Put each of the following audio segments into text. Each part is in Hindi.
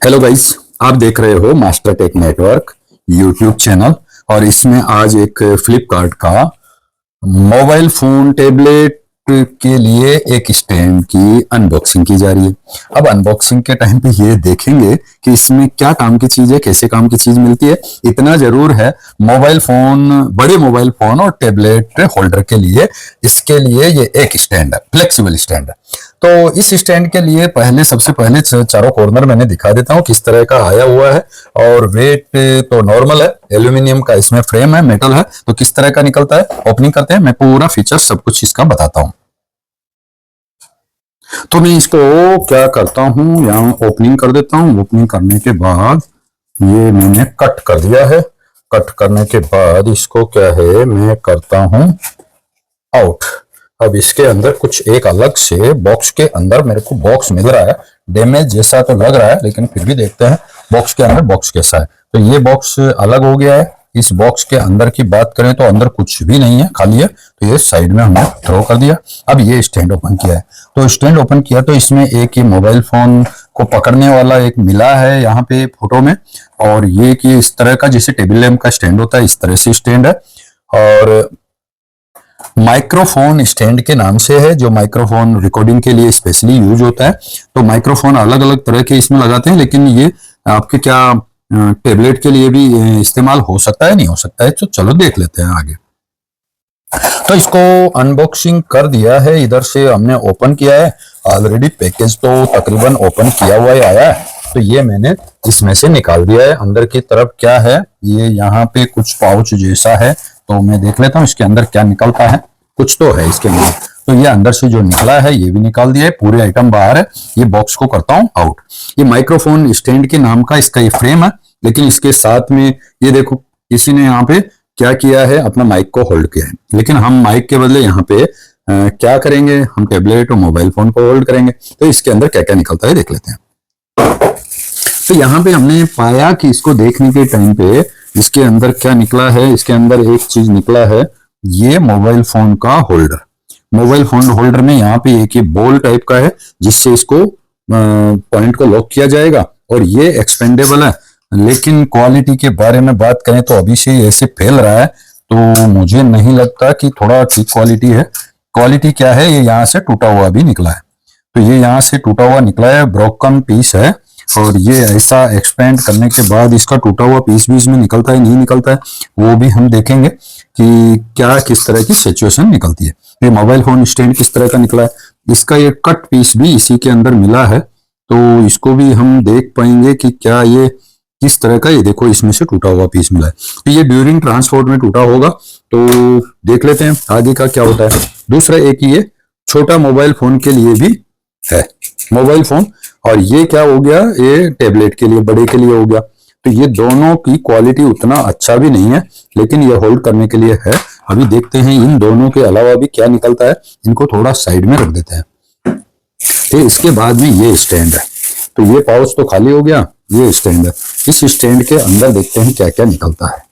हेलो गाइस, आप देख रहे हो master tech network YouTube channel. और इसमें आज एक फ्लिपकार्ट का मोबाइल फोन टैबलेट के लिए एक स्टैंड की अनबॉक्सिंग की जा रही है। अब अनबॉक्सिंग के टाइम पे ये देखेंगे कि इसमें क्या काम की चीज है, कैसे काम की चीज मिलती है। इतना जरूर है, मोबाइल फोन, बड़े मोबाइल फोन और टैबलेट होल्डर के लिए इसके लिए ये एक स्टैंड है, फ्लेक्सिबल स्टैंड है। तो इस स्टैंड के लिए सबसे पहले चारों कॉर्नर मैंने दिखा देता हूँ किस तरह का आया हुआ है। और वेट तो नॉर्मल है, एल्यूमिनियम का इसमें फ्रेम है, मेटल है। तो किस तरह का निकलता है, ओपनिंग करते हैं, मैं पूरा फीचर सब कुछ इसका बताता हूँ। तो मैं इसको क्या करता हूँ, यहाँ ओपनिंग कर देता हूँ। ओपनिंग करने के बाद ये मैंने कट कर दिया है। कट करने के बाद इसको क्या है, मैं करता हूँ आउट। अब इसके अंदर कुछ एक अलग से बॉक्स के अंदर मेरे को बॉक्स मिल रहा है। डैमेज जैसा तो लग रहा है, लेकिन फिर भी देखते हैं बॉक्स के अंदर बॉक्स कैसा है। तो ये बॉक्स अलग हो गया है। इस बॉक्स के अंदर की बात करें तो अंदर कुछ भी नहीं है, खाली है। तो ये साइड में हमने थ्रो कर दिया। अब ये स्टैंड ओपन किया है। तो स्टैंड ओपन किया तो इसमें एक ये मोबाइल फोन को पकड़ने वाला एक मिला है यहाँ पे फोटो में। और ये कि इस तरह का जैसे टेबल लैंप का स्टैंड होता है, इस तरह से स्टैंड है। और माइक्रोफोन स्टैंड के नाम से है, जो माइक्रोफोन रिकॉर्डिंग के लिए स्पेशली यूज होता है। तो माइक्रोफोन अलग अलग तरह के इसमें लगाते हैं, लेकिन ये आपके क्या टेबलेट के लिए भी इस्तेमाल हो सकता है, नहीं हो सकता है। तो चलो देख लेते हैं आगे। तो इसको अनबॉक्सिंग कर दिया है, इधर से हमने ओपन किया है। ऑलरेडी पैकेज तो तकरीबन ओपन किया हुआ ही आया है। तो ये मैंने इसमें से निकाल दिया है। अंदर की तरफ क्या है, ये यहाँ पे कुछ पाउच जैसा है। तो मैं देख लेता हूँ इसके अंदर क्या निकलता है। कुछ तो है इसके अंदर। तो ये अंदर से जो निकला है ये भी निकाल दिया है, पूरे आइटम बाहर है। ये बॉक्स को करता हूँ आउट। ये माइक्रोफोन स्टैंड के नाम का इसका ये फ्रेम है, लेकिन इसके साथ में ये देखो किसी ने यहाँ पे क्या किया है, अपना माइक को होल्ड किया है। लेकिन हम माइक के बदले यहाँ पे क्या करेंगे, हम टेबलेट और मोबाइल फोन को होल्ड करेंगे। तो इसके अंदर क्या क्या निकलता है देख लेते हैं। तो यहाँ पे हमने पाया कि इसको देखने के टाइम पे इसके अंदर क्या निकला है। इसके अंदर एक चीज निकला है, ये मोबाइल फोन का होल्डर। मोबाइल फोन होल्डर में यहाँ पे एक ये बॉल टाइप का है, जिससे इसको पॉइंट को लॉक किया जाएगा। और ये एक्सपेंडेबल है, लेकिन क्वालिटी के बारे में बात करें तो अभी से ऐसे फैल रहा है, तो मुझे नहीं लगता कि थोड़ा ठीक क्वालिटी है। क्वालिटी क्या है, ये यहाँ से टूटा हुआ भी निकला है। तो ये यहाँ से टूटा हुआ निकला है, ब्रोकन पीस है। और ये ऐसा एक्सपेंड करने के बाद इसका टूटा हुआ पीस भी इसमें निकलता है, नहीं निकलता है, वो भी हम देखेंगे कि क्या किस तरह की सिचुएशन निकलती है। ये मोबाइल फोन स्टैंड किस तरह का निकला है, इसका ये कट पीस भी इसी के अंदर मिला है। तो इसको भी हम देख पाएंगे कि क्या ये किस तरह का। ये देखो इसमें से टूटा हुआ पीस मिला है, तो ये ड्यूरिंग ट्रांसपोर्ट में टूटा होगा। तो देख लेते हैं आगे का क्या होता है। दूसरा एक ये छोटा मोबाइल फोन के लिए भी है मोबाइल फोन, और ये क्या हो गया, ये टेबलेट के लिए, बड़े के लिए हो गया। तो ये दोनों की क्वालिटी उतना अच्छा भी नहीं है, लेकिन ये होल्ड करने के लिए है। अभी देखते हैं इन दोनों के अलावा भी क्या निकलता है। इनको थोड़ा साइड में रख देते हैं। तो इसके बाद भी ये स्टैंड है। तो ये पाउच तो खाली हो गया, ये स्टैंड है। इस स्टैंड के अंदर देखते हैं क्या क्या निकलता है।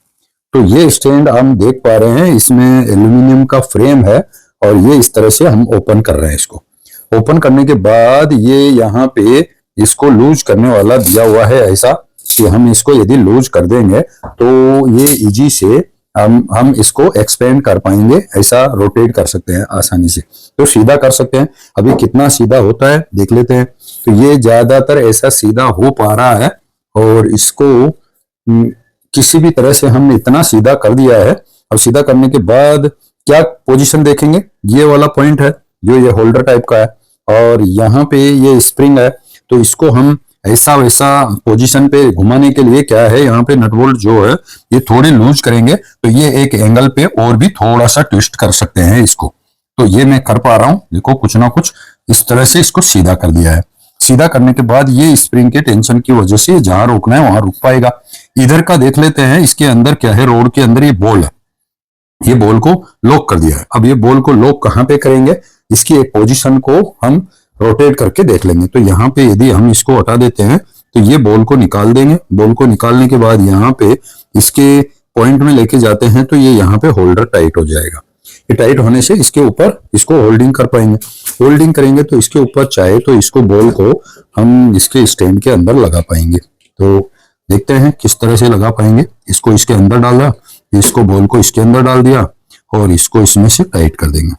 तो ये स्टैंड हम देख पा रहे हैं, इसमें एल्यूमिनियम का फ्रेम है। और ये इस तरह से हम ओपन कर रहे हैं। इसको ओपन करने के बाद ये यहाँ पे इसको लूज करने वाला दिया हुआ है, ऐसा कि हम इसको यदि लूज कर देंगे तो ये इजी से हम इसको एक्सपेंड कर पाएंगे। ऐसा रोटेट कर सकते हैं आसानी से, तो सीधा कर सकते हैं। अभी कितना सीधा होता है देख लेते हैं। तो ये ज्यादातर ऐसा सीधा हो पा रहा है। और इसको किसी भी तरह से हमने इतना सीधा कर दिया है। और सीधा करने के बाद क्या पोजीशन देखेंगे, ये वाला पॉइंट है जो ये होल्डर टाइप का है। और यहाँ पे ये स्प्रिंग है। तो इसको हम ऐसा वैसा पोजीशन पे घुमाने के लिए क्या है, यहाँ पे नट बोल्ट जो है ये थोड़े लूज करेंगे तो ये एक एंगल पे और भी थोड़ा सा ट्विस्ट कर सकते हैं इसको। तो ये मैं कर पा रहा हूँ, देखो कुछ ना कुछ इस तरह से इसको सीधा कर दिया है। सीधा करने के बाद ये स्प्रिंग के टेंशन की वजह से जहां रोकना है वहां रुक पाएगा। इधर का देख लेते हैं, इसके अंदर क्या है, रोड के अंदर ये बॉल है। ये बॉल को लॉक कर दिया है। अब ये बॉल को लॉक कहां पे करेंगे, इसकी एक पोजीशन को हम रोटेट करके देख लेंगे। तो यहाँ पे यदि हम इसको हटा देते हैं तो ये बॉल को निकाल देंगे। बॉल को निकालने के बाद यहाँ पे इसके पॉइंट में लेके जाते हैं तो ये यहाँ पे होल्डर टाइट हो जाएगा। ये टाइट होने से इसके ऊपर इसको होल्डिंग कर पाएंगे। होल्डिंग करेंगे तो इसके ऊपर चाहे तो इसको बॉल को हम इसके स्टैंड के अंदर लगा पाएंगे। तो देखते हैं किस तरह से लगा पाएंगे। इसको इसके अंदर डाला, इसको बॉल को इसके अंदर डाल दिया और इसको इसमें से टाइट कर देंगे।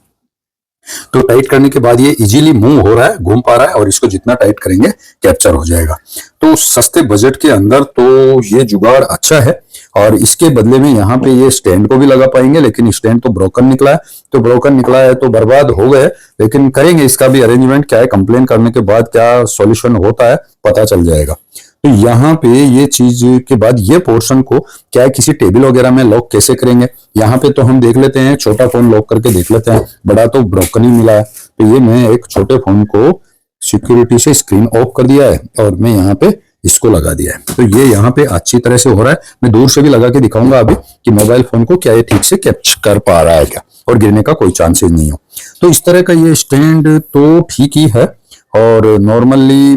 तो टाइट करने के बाद ये इजीली मूव हो रहा है, घूम पा रहा है और इसको जितना टाइट करेंगे कैप्चर हो जाएगा। तो सस्ते बजट के अंदर तो ये जुगाड़ अच्छा है। और इसके बदले में यहाँ पे ये स्टैंड को भी लगा पाएंगे, लेकिन स्टैंड तो ब्रोकन निकला है। तो ब्रोकन निकला है तो बर्बाद हो गए, लेकिन करेंगे इसका भी अरेंजमेंट। क्या है, कंप्लेन करने के बाद क्या सॉल्यूशन होता है पता चल जाएगा। तो यहाँ पे ये चीज के बाद ये पोर्शन को क्या है, किसी टेबल वगैरह में लॉक कैसे करेंगे। यहाँ पे तो हम देख लेते हैं, छोटा फोन लॉक करके देख लेते हैं, बड़ा तो ब्रोकन ही मिला है। तो ये मैं एक छोटे फोन को सिक्योरिटी से स्क्रीन ऑफ कर दिया है और मैं यहाँ पे इसको लगा दिया है। तो ये यहाँ पे अच्छी तरह से हो रहा है। मैं दूर से भी लगा के दिखाऊंगा अभी कि मोबाइल फोन को क्या ये ठीक से कैप्चर कर पा रहा है क्या, और गिरने का कोई चांसेस नहीं हो। तो इस तरह का ये स्टैंड तो ठीक ही है और नॉर्मली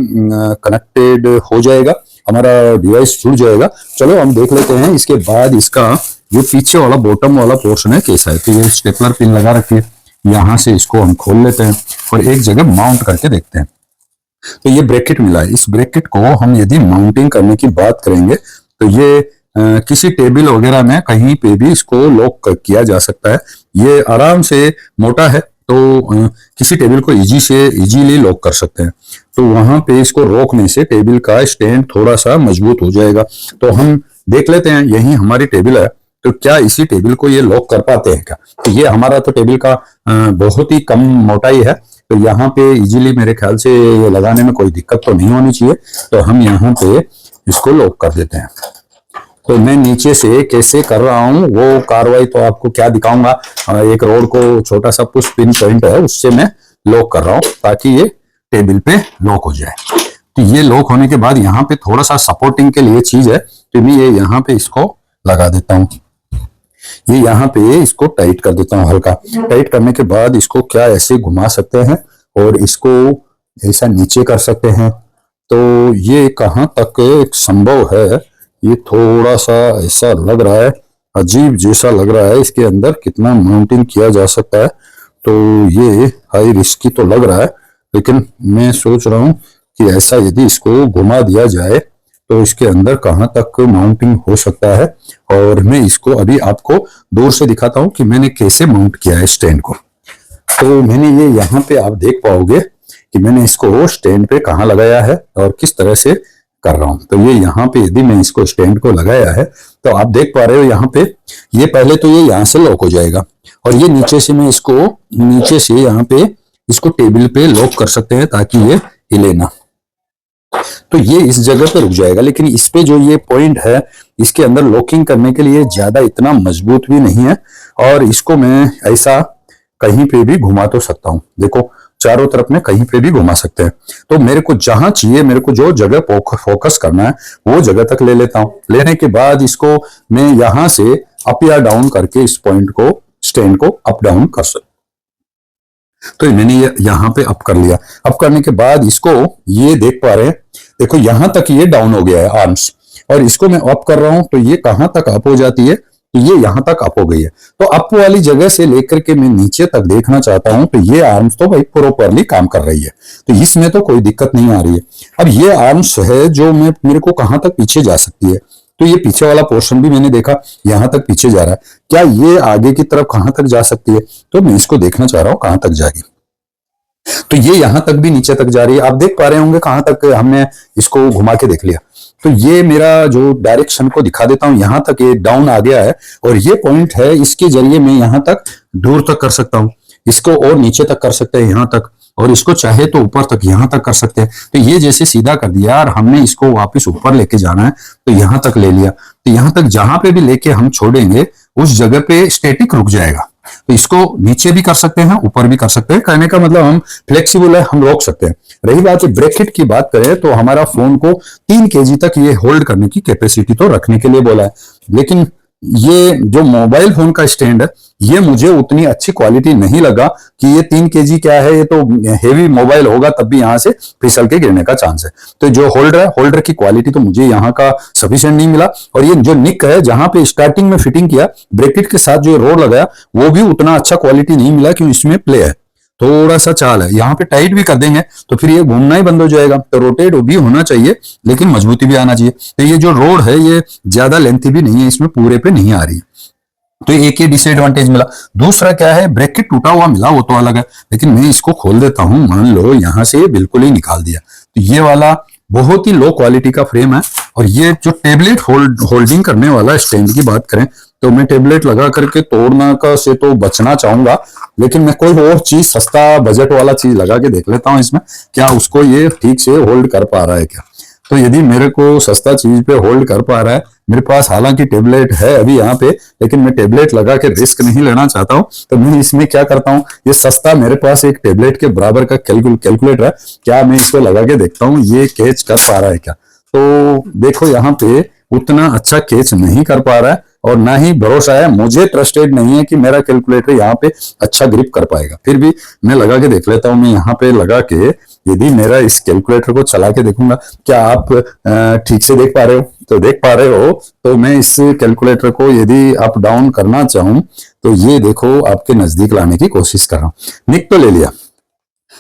कनेक्टेड हो जाएगा, हमारा डिवाइस जुड़ जाएगा। चलो हम देख लेते हैं इसके बाद इसका जो पीछे वाला बॉटम वाला पोर्शन है कैसा है। तो ये स्टेपलर पिन लगा रखी है, यहाँ से इसको हम खोल लेते हैं और एक जगह माउंट करके देखते हैं। तो ये ब्रैकेट मिला है, इस ब्रैकेट को हम यदि माउंटिंग करने की बात करेंगे तो ये किसी टेबल वगैरह में कहीं पे भी इसको लॉक किया जा सकता है। ये आराम से मोटा है तो किसी टेबल को इजीली लॉक कर सकते हैं। तो वहां पे इसको रोकने से टेबल का स्टैंड थोड़ा सा मजबूत हो जाएगा। तो हम देख लेते हैं, यही हमारी टेबल है, तो क्या इसी टेबल को ये लॉक कर पाते हैं क्या। तो ये हमारा तो टेबल का बहुत ही कम मोटाई है, तो यहाँ पे इजीली मेरे ख्याल से ये लगाने में कोई दिक्कत तो नहीं होनी चाहिए। तो हम यहाँ पे इसको लॉक कर देते हैं। तो मैं नीचे से कैसे कर रहा हूँ वो कार्रवाई तो आपको क्या दिखाऊंगा। एक रोड को छोटा सा पुश पिन पॉइंट है, उससे मैं लॉक कर रहा हूँ ताकि ये टेबल पे लॉक हो जाए। तो ये लॉक होने के बाद यहाँ पे थोड़ा सा सपोर्टिंग के लिए चीज है, तो मैं ये यहाँ पे इसको लगा देता हूँ। ये यहाँ पे इसको टाइट कर देता हूँ। हल्का टाइट करने के बाद इसको क्या ऐसे घुमा सकते हैं और इसको ऐसा नीचे कर सकते हैं। तो ये कहाँ तक एक संभव है, ये थोड़ा सा ऐसा लग रहा है, अजीब जैसा लग रहा है। इसके अंदर कितना माउंटिंग किया जा सकता है, तो ये हाई रिस्की तो लग रहा है, लेकिन मैं सोच रहा हूँ कि ऐसा यदि इसको घुमा दिया जाए तो इसके अंदर कहाँ तक माउंटिंग हो सकता है। और मैं इसको अभी आपको दूर से दिखाता हूँ कि मैंने कैसे माउंट किया है स्टैंड को। तो मैंने ये यहाँ पे आप देख पाओगे कि मैंने इसको स्टैंड पे कहाँ लगाया है और किस तरह से कर रहा हूं। तो ये यहाँ पे यदि मैं इसको स्टैंड को लगाया है तो आप देख पा रहे हो यहाँ पे, ये पहले तो ये यहाँ से लॉक हो जाएगा और ये नीचे से मैं इसको नीचे से यहाँ पे इसको टेबल पे लॉक कर सकते हैं ताकि ये हिले ना। तो ये इस जगह पे रुक जाएगा, लेकिन इस पे जो ये पॉइंट है इसके अंदर लॉकिंग करने के लिए ज्यादा इतना मजबूत भी नहीं है और इसको मैं ऐसा कहीं पे भी घुमा तो सकता हूं। देखो चारों तरफ में कहीं पे भी घुमा सकते हैं। तो मेरे को जहां चाहिए, मेरे को जो जगह फोकस करना है वो जगह तक ले लेता हूं। लेने के बाद इसको मैं यहां से अप या डाउन करके इस पॉइंट को स्टैंड को अप डाउन कर सकता। तो मैंने ये यहाँ पे अप कर लिया। अप करने के बाद इसको ये देख पा रहे हैं, देखो यहां तक ये डाउन हो गया है आर्म्स, और इसको मैं अप कर रहा हूं तो ये कहां तक अप हो जाती है, तो ये यहां तक अप हो गई है। तो अप वाली जगह से लेकर के मैं नीचे तक देखना चाहता हूं तो ये आर्म्स तो भाई प्रॉपरली काम कर रही है, तो इसमें तो कोई दिक्कत नहीं आ रही है। अब ये आर्म्स है जो मेरे को कहां तक पीछे जा सकती है, तो ये पीछे वाला पोर्शन भी मैंने देखा यहां तक पीछे जा रहा है। क्या ये आगे की तरफ कहां तक जा सकती है, तो मैं इसको देखना चाह रहा हूं कहां तक जाएगी। तो ये यहां तक भी नीचे तक जा रही है, आप देख पा रहे होंगे कहां तक हमने इसको घुमा के देख लिया। तो ये मेरा जो डायरेक्शन को दिखा देता हूं, यहां तक ये डाउन आ गया है और ये पॉइंट है, इसके जरिए मैं यहां तक दूर तक कर सकता हूं, इसको और नीचे तक कर सकते हैं यहां तक, और इसको चाहे तो ऊपर तक यहां तक कर सकते हैं। तो ये जैसे सीधा कर दिया और हमने इसको वापस ऊपर लेके जाना है तो यहां तक ले लिया। तो यहां तक जहां पे भी लेके हम छोड़ेंगे उस जगह पे स्टैटिक रुक जाएगा। तो इसको नीचे भी कर सकते हैं, ऊपर भी कर सकते हैं। कहने का मतलब हम फ्लेक्सिबल है, हम रोक सकते हैं। रही बात ब्रैकेट की बात करें तो हमारा फोन को 3 kg तक ये होल्ड करने की कैपेसिटी तो रखने के लिए बोला है, लेकिन ये जो मोबाइल फोन का स्टैंड है ये मुझे उतनी अच्छी क्वालिटी नहीं लगा कि ये 3 kg क्या है, ये तो हेवी मोबाइल होगा तब भी यहाँ से फिसल के गिरने का चांस है। तो जो होल्डर है, होल्डर की क्वालिटी तो मुझे यहाँ का सफिशिएंट नहीं मिला। और ये जो निक है जहां पे स्टार्टिंग में फिटिंग किया ब्रैकेट के साथ जो रोड लगाया वो भी उतना अच्छा क्वालिटी नहीं मिला, क्योंकि इसमें प्ले है, थोड़ा सा चाल है। यहाँ पे टाइट भी कर देंगे तो फिर ये घूमना ही बंद हो जाएगा। तो रोटेट भी होना चाहिए लेकिन मजबूती भी आना चाहिए। तो ये जो रोड है ये ज्यादा लेंथी भी नहीं है, इसमें पूरे पे नहीं आ रही है, तो एक ये डिसएडवांटेज मिला। दूसरा क्या है, ब्रैकेट टूटा हुआ मिला वो तो अलग है, लेकिन मैं इसको खोल देता हूं, मान लो यहां से बिल्कुल ही निकाल दिया, तो ये वाला बहुत ही लो क्वालिटी का फ्रेम है। और ये जो टेबलेट होल्डिंग करने वाला स्टैंड की बात करें तो मैं टेबलेट लगा करके तोड़ना का से तो बचना चाहूंगा, लेकिन मैं कोई और चीज सस्ता बजट वाला चीज लगा के देख लेता हूं इसमें, क्या उसको ये ठीक से होल्ड कर पा रहा है क्या। तो यदि मेरे को सस्ता चीज पे होल्ड कर पा रहा है, मेरे पास हालांकि टेबलेट है अभी यहाँ पे, लेकिन मैं टेबलेट लगा के रिस्क नहीं लेना चाहता हूँ, तो मैं इसमें क्या करता हूँ, ये सस्ता मेरे पास एक टेबलेट के बराबर का कैलकुलेटर है, क्या मैं इसको लगा के देखता हूँ ये कैच कर पा रहा है क्या। तो देखो यहाँ पे उतना अच्छा कैच नहीं कर पा रहा है, और ना ही भरोसा है, मुझे ट्रस्टेड नहीं है कि मेरा कैलकुलेटर यहाँ पे अच्छा ग्रिप कर पाएगा। फिर भी मैं लगा के देख लेता हूँ, मैं यहाँ पे लगा के यदि मेरा इस कैलकुलेटर को चला के देखूंगा, क्या आप ठीक से देख पा रहे हो, तो देख पा रहे हो। तो मैं इस कैलकुलेटर को यदि अप डाउन करना चाहूं तो ये देखो आपके नजदीक लाने की कोशिश कर रहा हूं। निक तो ले लिया,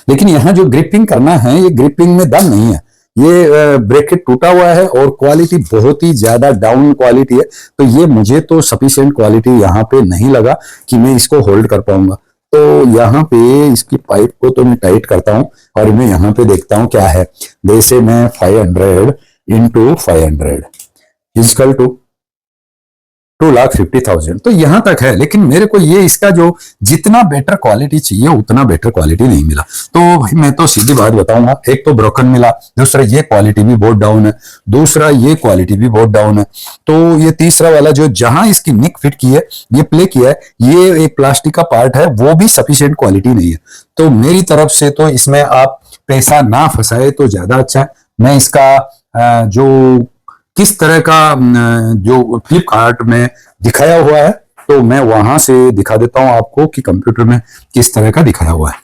लेकिन यहाँ जो ग्रिपिंग करना है ये ग्रिपिंग में दम नहीं है, ये ब्रैकेट टूटा हुआ है और क्वालिटी बहुत ही ज्यादा डाउन क्वालिटी है। तो ये मुझे तो सफिशिएंट क्वालिटी यहाँ पे नहीं लगा कि मैं इसको होल्ड कर पाऊंगा। तो यहाँ पे इसकी पाइप को तो मैं टाइट करता हूँ और मैं यहाँ पे देखता हूँ क्या है। जैसे मैं 500 इंटू 500 इजकल टू 2,50,000, तो यहां तक है। लेकिन मेरे को ये इसका जो जितना बेटर क्वालिटी चाहिए उतना बेटर क्वालिटी नहीं मिला। तो भाई मैं तो सीधी बात बताऊंगा, एक तो ब्रोकन मिला, दूसरा ये क्वालिटी भी बहुत डाउन है, दूसरा ये क्वालिटी भी बहुत डाउन है। तो ये तीसरा वाला जो जहां इसकी निक फिट की है, ये प्ले किया है, ये एक प्लास्टिक का पार्ट है, वो भी सफिशिएंट क्वालिटी नहीं है। तो मेरी तरफ से तो इसमें आप पैसा ना फंसाए तो ज्यादा अच्छा है। मैं इसका जो किस तरह का जो फ्लिपकार्ट में दिखाया हुआ है, तो मैं वहां से दिखा देता हूं आपको कि कंप्यूटर में किस तरह का दिखाया हुआ है।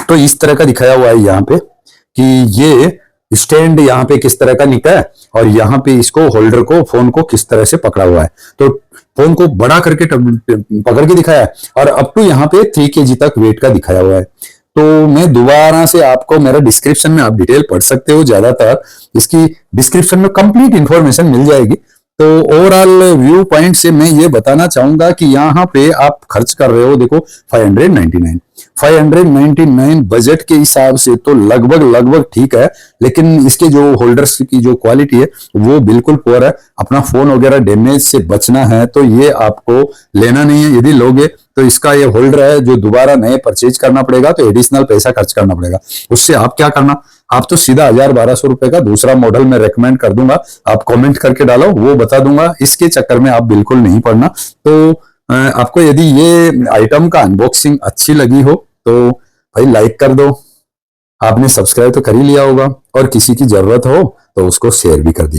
तो इस तरह का दिखाया हुआ है यहाँ पे कि ये स्टैंड यहाँ पे किस तरह का निकला है, और यहाँ पे इसको होल्डर को फोन को किस तरह से पकड़ा हुआ है। तो फोन को बड़ा करके पकड़ के दिखाया है, और अप टू यहाँ पे 3 kg तक वेट का दिखाया हुआ है। तो मैं दोबारा से आपको मेरा डिस्क्रिप्शन में आप डिटेल पढ़ सकते हो, ज्यादातर इसकी डिस्क्रिप्शन में कंप्लीट इंफॉर्मेशन मिल जाएगी। तो ओवरऑल व्यू पॉइंट से मैं ये बताना चाहूंगा कि यहाँ पे आप खर्च कर रहे हो, देखो 599 बजट के हिसाब से तो लगभग ठीक है, लेकिन इसके जो होल्डर्स की जो क्वालिटी है वो बिल्कुल पुअर है। अपना फोन वगैरह डैमेज से बचना है तो ये आपको लेना नहीं है। यदि लोगे तो इसका ये होल्डर है जो दोबारा नए परचेज करना पड़ेगा, तो एडिशनल पैसा खर्च करना पड़ेगा। उससे आप क्या करना, आप तो सीधा 1,000-1,200 रुपए का दूसरा मॉडल में रेकमेंड कर दूंगा, आप कमेंट करके डालो, वो बता दूंगा। इसके चक्कर में आप बिल्कुल नहीं पड़ना। तो आपको यदि ये आइटम का अनबॉक्सिंग अच्छी लगी हो तो भाई लाइक कर दो, आपने सब्सक्राइब तो कर ही लिया होगा, और किसी की जरूरत हो तो उसको शेयर भी कर दीजिए।